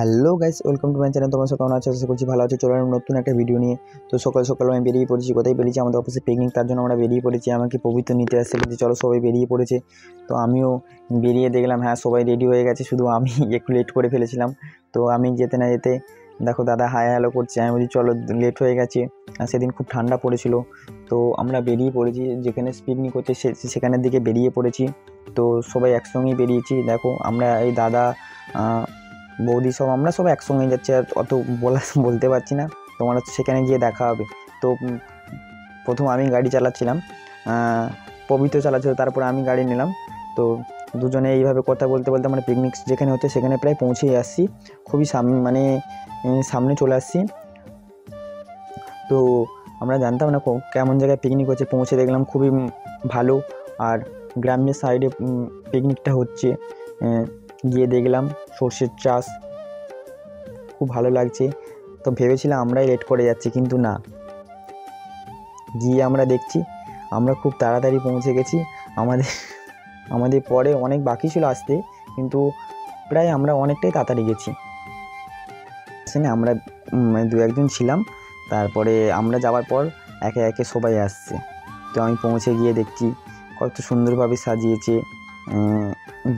Hello guys, welcome to my channel. তোমরা সব কেমন আছো? আশা করছি ভালো আছো। চলো নতুন একটা ভিডিও নিয়ে। তো সকাল সকাল আমি বেরিয়ে পড়েছি। কোথায় বেরিয়েছি? আমাদের অফিসে পিকনিক, তার জন্য আমরা বেরিয়ে পড়েছি। আমাকে পবিত্র নিতে আসছে, বলছি চলো সবাই বেরিয়ে পড়েছে। তো আমিও বেরিয়ে দেখলাম হ্যাঁ সবাই রেডি হয়ে গেছে, শুধু আমি একটু লেট করে ফেলেছিলাম। তো আমি যেতে না যেতে দেখো দাদা হাই হ্যালো করছে, আমি বলছি চলো লেট হয়ে গেছে। আর সেদিন খুব ঠান্ডা পড়েছিল, তো আমরা বেরিয়ে পড়েছি যেখানে পিকনিক হচ্ছে সেখানের দিকে বেরিয়ে পড়েছি। তো সবাই একসঙ্গেই বেরিয়েছি। দেখো আমরা এই দাদা বৌদি সব আমরা সব একসঙ্গে যাচ্ছি, আর অত বলতে পারছি না, তোমরা সেখানে গিয়ে দেখা হবে। তো প্রথম আমি গাড়ি চালাচ্ছিলাম, পবিত্র চালাচ্ছিল, তারপরে আমি গাড়ি নিলাম। তো দুজনে এইভাবে কথা বলতে বলতে আমরা পিকনিক যেখানে হচ্ছে সেখানে প্রায় পৌঁছেই আসছি। খুবই সামনে চলে আসছি। তো আমরা জানতাম না কেমন জায়গায় পিকনিক হচ্ছে, পৌঁছে দেখলাম খুবই ভালো, আর গ্রামের সাইডে পিকনিকটা হচ্ছে। গিয়ে দেখলাম সর্ষের চাষ, খুব ভালো লাগছে। তো ভেবেছিলাম আমরাই লেট করে যাচ্ছি, কিন্তু না, গিয়ে আমরা দেখছি আমরা খুব তাড়াতাড়ি পৌঁছে গেছি। আমাদের পরে অনেক বাকি ছিল আসতে, কিন্তু প্রায় আমরা অনেকটাই তাড়াতাড়ি গেছি। সেখানে আমরা দু একজন ছিলাম, তারপরে আমরা যাওয়ার পর একে একে সবাই আসছে। তো আমি পৌঁছে গিয়ে দেখছি কত সুন্দরভাবে সাজিয়েছে।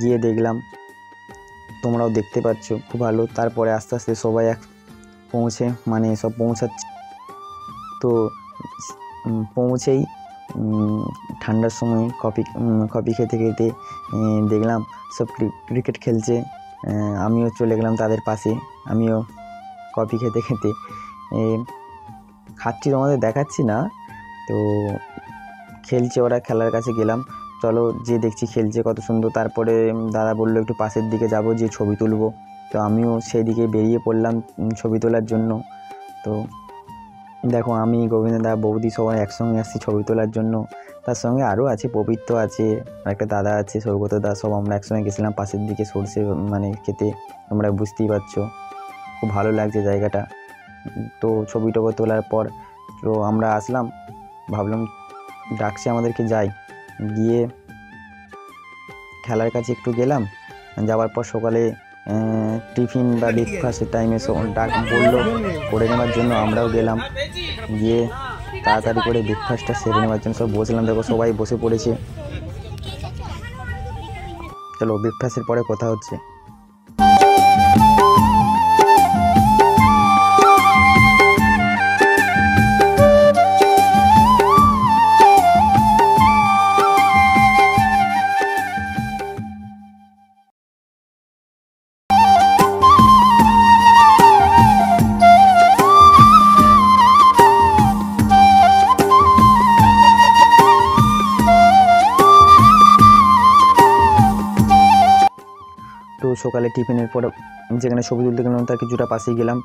গিয়ে দেখলাম, তোমরাও দেখতে পাচ্ছ খুব ভালো। তারপরে আস্তে আস্তে সবাই সব পৌঁছাচ্ছে। তো পৌঁছেই ঠান্ডার সময় কফি খেতে খেতে দেখলাম সব ক্রিকেট খেলছে। আমিও চলে গেলাম তাদের পাশে, আমিও কফি খেতে খেতে খাচ্ছি, তোমাদের দেখাচ্ছি না। তো খেলছে ওরা, খেলার কাছে গেলাম, চলো যে দেখছি খেলছে কত সুন্দর। তারপরে দাদা বললো একটু পাশের দিকে যাব, যে ছবি তুলবো। তো আমিও সেই দিকে বেরিয়ে পড়লাম ছবি তোলার জন্য। তো দেখো আমি, গোবিন্দদা, বৌদি সবাই একসঙ্গে আসছি ছবি তোলার জন্য। তার সঙ্গে আরও আছে, পবিত্র আছে, একটা দাদা আছে, সৌগতদা, সব আমরা একসঙ্গে গেছিলাম পাশের দিকে সরষে খেতে। তোমরা বুঝতেই পারছো খুব ভালো লাগছে জায়গাটা। তো ছবি টবি তোলার পর তো আমরা আসলাম, ভাবলাম ডাকছে আমাদেরকে যাই। গিয়ে খেলার কাছে একটু গেলাম। যাওয়ার পর সকালে টিফিন বা ব্রেকফাস্টের টাইমে বললো করে নেওয়ার জন্য, আমরাও গেলাম। গিয়ে তাড়াতাড়ি করে ব্রেকফাস্টটা সেরে নেওয়ার জন্য সব বসলাম। দেখো সবাই বসে পড়েছে। চলো ব্রেকফাস্টের পরে কথা হচ্ছে। তো সকালে টিফিনের পরে যেখানে ছবি তুলতে গেলাম তার কিছুটা পাশেই গেলাম।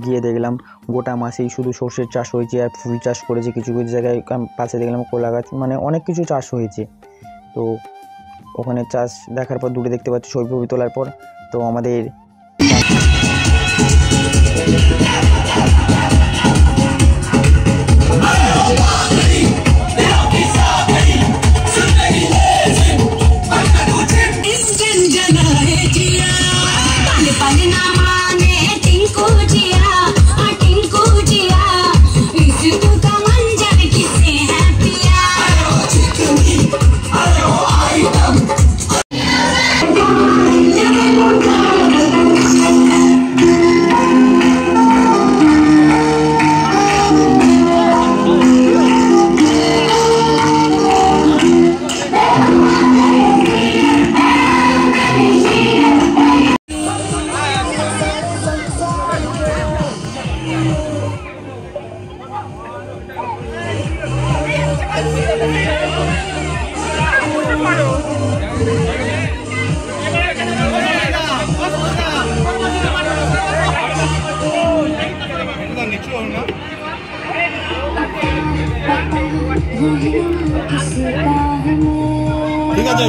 গিয়ে দেখলাম গোটা মাসেই শুধু সর্ষের চাষ হয়েছে আর ফুল চাষ করেছে। কিছু কিছু জায়গায় পাশে দেখলাম কলা গাছ, অনেক কিছু চাষ হয়েছে। তো ওখানে চাষ দেখার পর দূরে দেখতে পাচ্ছি ছবি তোলার পর তো আমাদের ঠিক আছে।